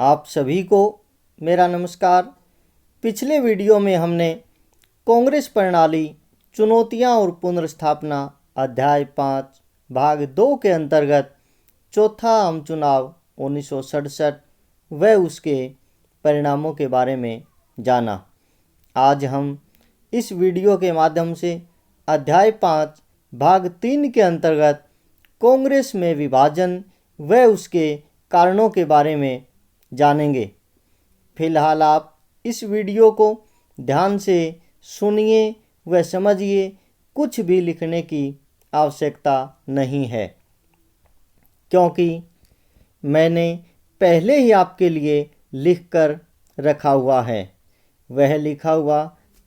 आप सभी को मेरा नमस्कार। पिछले वीडियो में हमने कांग्रेस प्रणाली, चुनौतियां और पुनर्स्थापना अध्याय 5 भाग 2 के अंतर्गत चौथा आम चुनाव 1967 व उसके परिणामों के बारे में जाना। आज हम इस वीडियो के माध्यम से अध्याय 5 भाग 3 के अंतर्गत कांग्रेस में विभाजन व उसके कारणों के बारे में जानेंगे। फिलहाल आप इस वीडियो को ध्यान से सुनिए व समझिए, कुछ भी लिखने की आवश्यकता नहीं है, क्योंकि मैंने पहले ही आपके लिए लिख कर रखा हुआ है। वह लिखा हुआ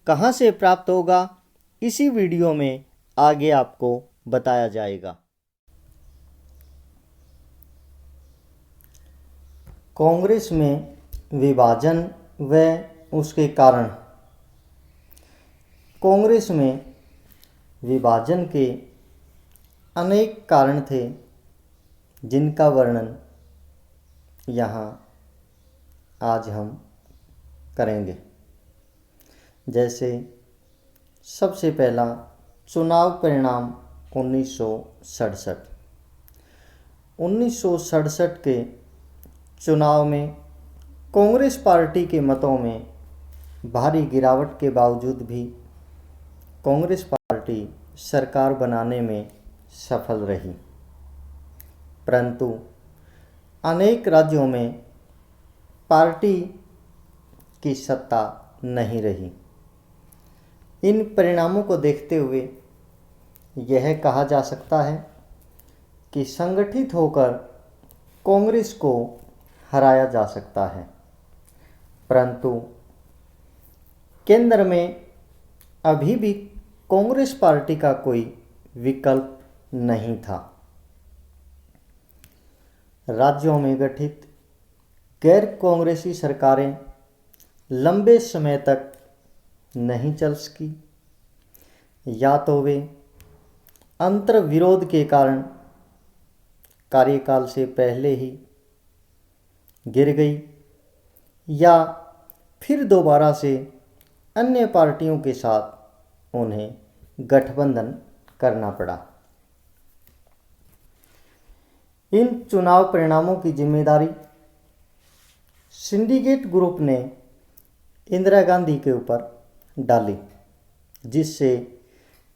कहाँ से प्राप्त होगा, इसी वीडियो में आगे आपको बताया जाएगा। कांग्रेस में विभाजन व उसके कारण। कांग्रेस में विभाजन के अनेक कारण थे, जिनका वर्णन यहाँ आज हम करेंगे। जैसे सबसे पहला चुनाव परिणाम 1967। 1967 के चुनाव में कांग्रेस पार्टी के मतों में भारी गिरावट के बावजूद भी कांग्रेस पार्टी सरकार बनाने में सफल रही, परंतु अनेक राज्यों में पार्टी की सत्ता नहीं रही। इन परिणामों को देखते हुए यह कहा जा सकता है कि संगठित होकर कांग्रेस को हराया जा सकता है, परंतु केंद्र में अभी भी कांग्रेस पार्टी का कोई विकल्प नहीं था। राज्यों में गठित गैर कांग्रेसी सरकारें लंबे समय तक नहीं चल सकी, या तो वे अंतर्विरोध के कारण कार्यकाल से पहले ही गिर गई, या फिर दोबारा से अन्य पार्टियों के साथ उन्हें गठबंधन करना पड़ा। इन चुनाव परिणामों की जिम्मेदारी सिंडिकेट ग्रुप ने इंदिरा गांधी के ऊपर डाली, जिससे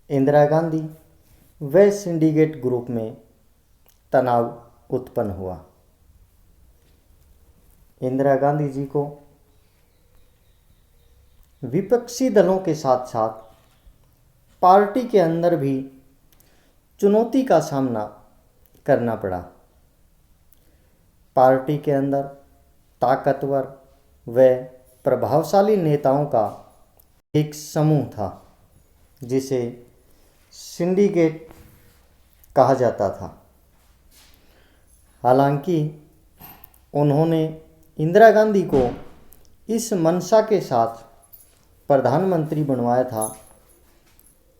इंदिरा गांधी व सिंडिकेट ग्रुप में तनाव उत्पन्न हुआ। इंदिरा गांधी जी को विपक्षी दलों के साथ साथ पार्टी के अंदर भी चुनौती का सामना करना पड़ा। पार्टी के अंदर ताकतवर व प्रभावशाली नेताओं का एक समूह था, जिसे सिंडिकेट कहा जाता था। हालांकि उन्होंने इंदिरा गांधी को इस मंशा के साथ प्रधानमंत्री बनवाया था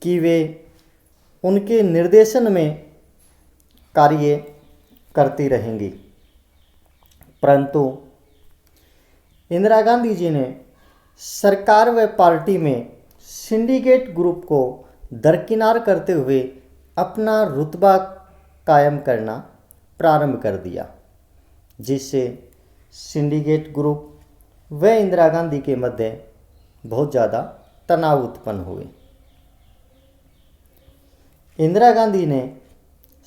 कि वे उनके निर्देशन में कार्य करती रहेंगी, परंतु इंदिरा गांधी जी ने सरकार व पार्टी में सिंडिकेट ग्रुप को दरकिनार करते हुए अपना रुतबा कायम करना प्रारंभ कर दिया, जिससे सिंडिकेट ग्रुप व इंदिरा गांधी के मध्य बहुत ज़्यादा तनाव उत्पन्न हुए। इंदिरा गांधी ने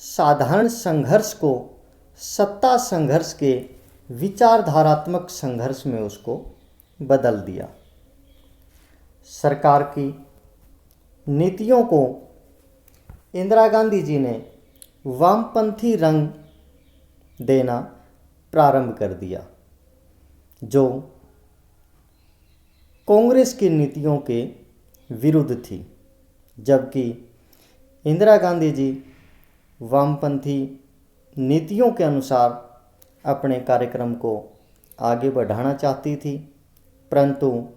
साधारण संघर्ष को सत्ता संघर्ष के विचारधारात्मक संघर्ष में उसको बदल दिया। सरकार की नीतियों को इंदिरा गांधी जी ने वामपंथी रंग देना प्रारंभ कर दिया, जो कांग्रेस की नीतियों के विरुद्ध थी, जबकि इंदिरा गांधी जी वामपंथी नीतियों के अनुसार अपने कार्यक्रम को आगे बढ़ाना चाहती थी, परंतु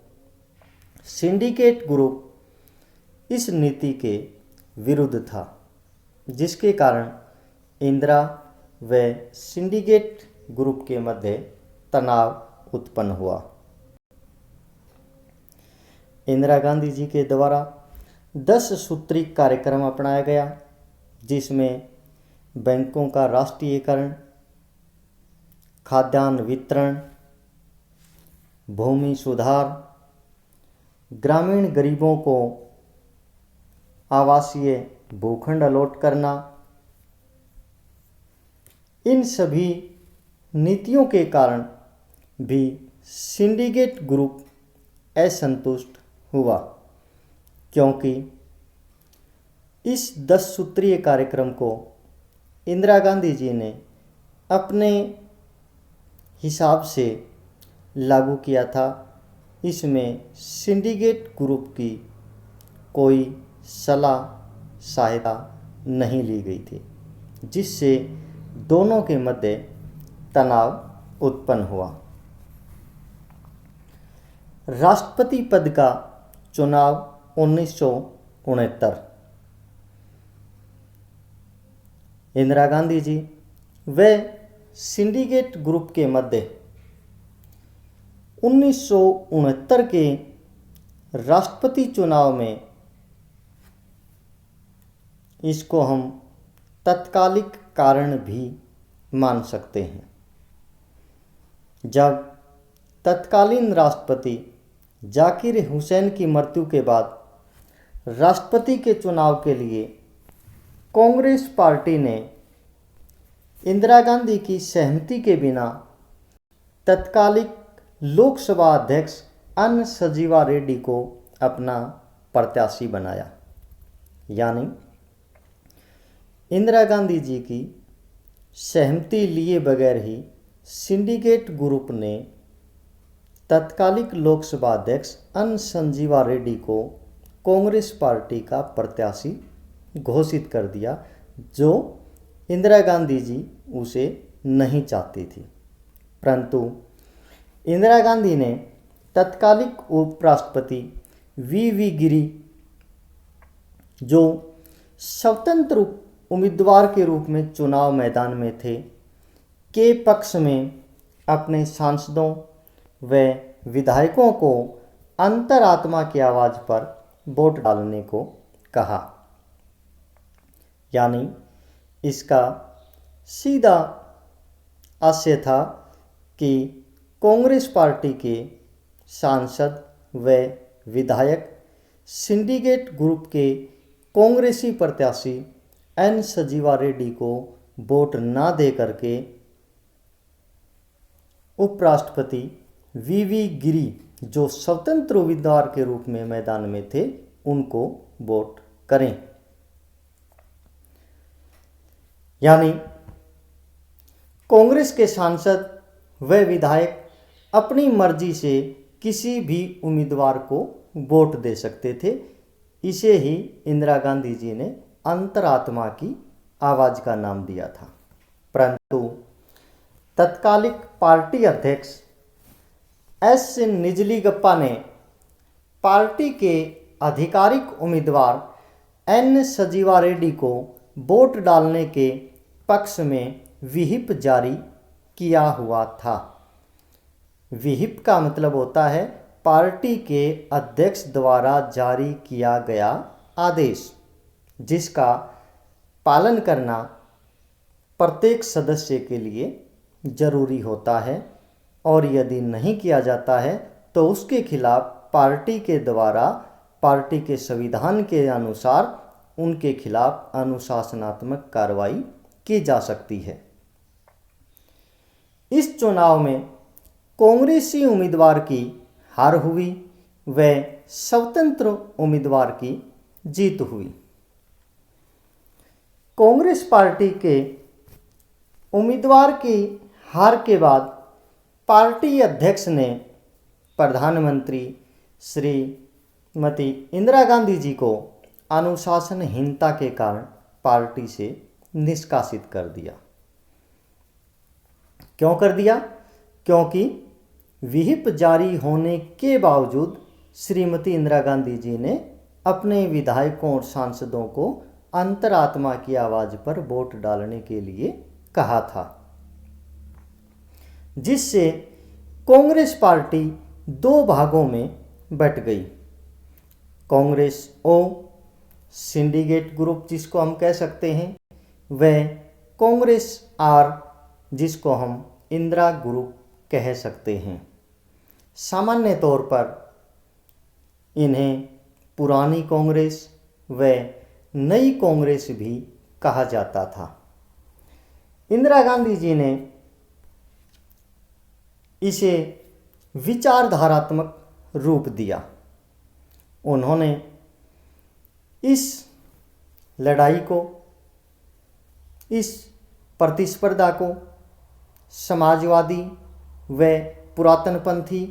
सिंडिकेट ग्रुप इस नीति के विरुद्ध था, जिसके कारण इंदिरा व सिंडिकेट ग्रुप के मध्य तनाव उत्पन्न हुआ। इंदिरा गांधी जी के द्वारा 10 सूत्री कार्यक्रम अपनाया गया, जिसमें बैंकों का राष्ट्रीयकरण, खाद्यान्न वितरण, भूमि सुधार, ग्रामीण गरीबों को आवासीय भूखंड अलॉट करना, इन सभी नीतियों के कारण भी सिंडिकेट ग्रुप असंतुष्ट हुआ, क्योंकि इस 10 सूत्रीय कार्यक्रम को इंदिरा गांधी जी ने अपने हिसाब से लागू किया था। इसमें सिंडिकेट ग्रुप की कोई सलाह सहायता नहीं ली गई थी, जिससे दोनों के मध्य तनाव उत्पन्न हुआ। राष्ट्रपति पद का चुनाव 1969। इंदिरा गांधी जी व सिंडिकेट ग्रुप के मध्य 1969 के राष्ट्रपति चुनाव में, इसको हम तत्कालिक कारण भी मान सकते हैं, जब तत्कालीन राष्ट्रपति जाकिर हुसैन की मृत्यु के बाद राष्ट्रपति के चुनाव के लिए कांग्रेस पार्टी ने इंदिरा गांधी की सहमति के बिना तत्कालिक लोकसभा अध्यक्ष एन संजीवा रेड्डी को अपना प्रत्याशी बनाया। यानी इंदिरा गांधी जी की सहमति लिए बगैर ही सिंडिकेट ग्रुप ने तत्कालिक लोकसभा अध्यक्ष एन संजीवा रेड्डी को कांग्रेस पार्टी का प्रत्याशी घोषित कर दिया, जो इंदिरा गांधी जी उसे नहीं चाहती थी। परंतु इंदिरा गांधी ने तत्कालिक उपराष्ट्रपति वी गिरी, जो स्वतंत्र उम्मीदवार के रूप में चुनाव मैदान में थे, के पक्ष में अपने सांसदों व विधायकों को अंतरात्मा की आवाज़ पर वोट डालने को कहा। यानी इसका सीधा आशय था कि कांग्रेस पार्टी के सांसद व विधायक सिंडिकेट ग्रुप के कांग्रेसी प्रत्याशी एन संजीवा रेड्डी को वोट ना दे करके उपराष्ट्रपति वी गिरी, जो स्वतंत्र उम्मीदवार के रूप में मैदान में थे, उनको वोट करें। यानी कांग्रेस के सांसद व विधायक अपनी मर्जी से किसी भी उम्मीदवार को वोट दे सकते थे। इसे ही इंदिरा गांधी जी ने अंतरात्मा की आवाज़ का नाम दिया था। परंतु तत्कालिक पार्टी अध्यक्ष एस निजलीगप्पा ने पार्टी के आधिकारिक उम्मीदवार एन संजीवा रेड्डी को वोट डालने के पक्ष में व्हिप जारी किया हुआ था। व्हिप का मतलब होता है पार्टी के अध्यक्ष द्वारा जारी किया गया आदेश, जिसका पालन करना प्रत्येक सदस्य के लिए जरूरी होता है, और यदि नहीं किया जाता है तो उसके खिलाफ पार्टी के द्वारा पार्टी के संविधान के अनुसार उनके खिलाफ अनुशासनात्मक कार्रवाई की जा सकती है। इस चुनाव में कांग्रेसी उम्मीदवार की हार हुई व स्वतंत्र उम्मीदवार की जीत हुई। कांग्रेस पार्टी के उम्मीदवार की हार के बाद पार्टी अध्यक्ष ने प्रधानमंत्री श्रीमती इंदिरा गांधी जी को अनुशासनहीनता के कारण पार्टी से निष्कासित कर दिया। क्यों कर दिया? क्योंकि व्हिप जारी होने के बावजूद श्रीमती इंदिरा गांधी जी ने अपने विधायकों और सांसदों को अंतरात्मा की आवाज़ पर वोट डालने के लिए कहा था, जिससे कांग्रेस पार्टी दो भागों में बट गई। कांग्रेस ओ सिंडिकेट ग्रुप जिसको हम कह सकते हैं, वह कांग्रेस आर जिसको हम इंदिरा ग्रुप कह सकते हैं। सामान्य तौर पर इन्हें पुरानी कांग्रेस व नई कांग्रेस भी कहा जाता था। इंदिरा गांधी जी ने इसे विचारधारात्मक रूप दिया। उन्होंने इस लड़ाई को, इस प्रतिस्पर्धा को समाजवादी व पुरातनपंथी,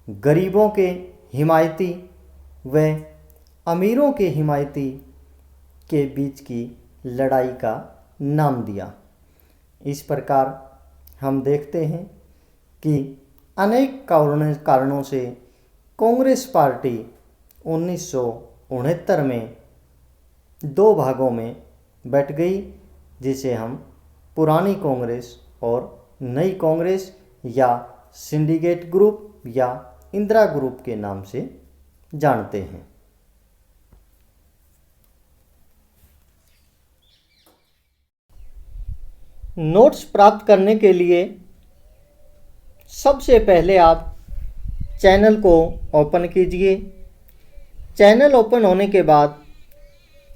गरीबों के हिमायती व अमीरों के हिमायती के बीच की लड़ाई का नाम दिया। इस प्रकार हम देखते हैं कि अनेक कारणों से कांग्रेस पार्टी 1969 में दो भागों में बट गई, जिसे हम पुरानी कांग्रेस और नई कांग्रेस या सिंडिकेट ग्रुप या इंदिरा ग्रुप के नाम से जानते हैं। नोट्स प्राप्त करने के लिए सबसे पहले आप चैनल को ओपन कीजिए। चैनल ओपन होने के बाद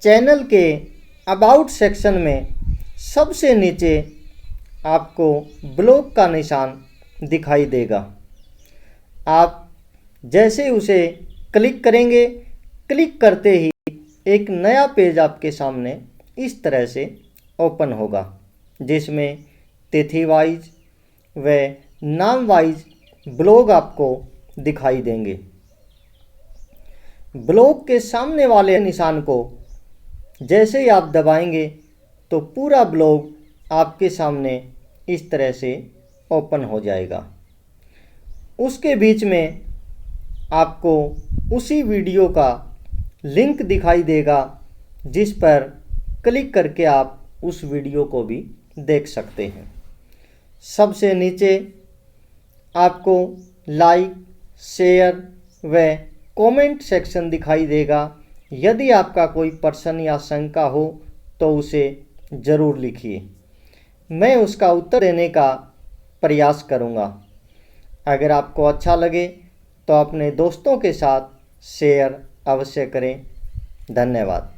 चैनल के अबाउट सेक्शन में सबसे नीचे आपको ब्लॉग का निशान दिखाई देगा। आप जैसे उसे क्लिक करेंगे, क्लिक करते ही एक नया पेज आपके सामने इस तरह से ओपन होगा, जिसमें तिथि वाइज व नाम वाइज ब्लॉग आपको दिखाई देंगे। ब्लॉग के सामने वाले निशान को जैसे ही आप दबाएंगे तो पूरा ब्लॉग आपके सामने इस तरह से ओपन हो जाएगा। उसके बीच में आपको उसी वीडियो का लिंक दिखाई देगा, जिस पर क्लिक करके आप उस वीडियो को भी देख सकते हैं। सबसे नीचे आपको लाइक, शेयर व कमेंट सेक्शन दिखाई देगा। यदि आपका कोई प्रश्न या शंका हो तो उसे ज़रूर लिखिए, मैं उसका उत्तर देने का प्रयास करूँगा। अगर आपको अच्छा लगे तो अपने दोस्तों के साथ शेयर अवश्य करें। धन्यवाद।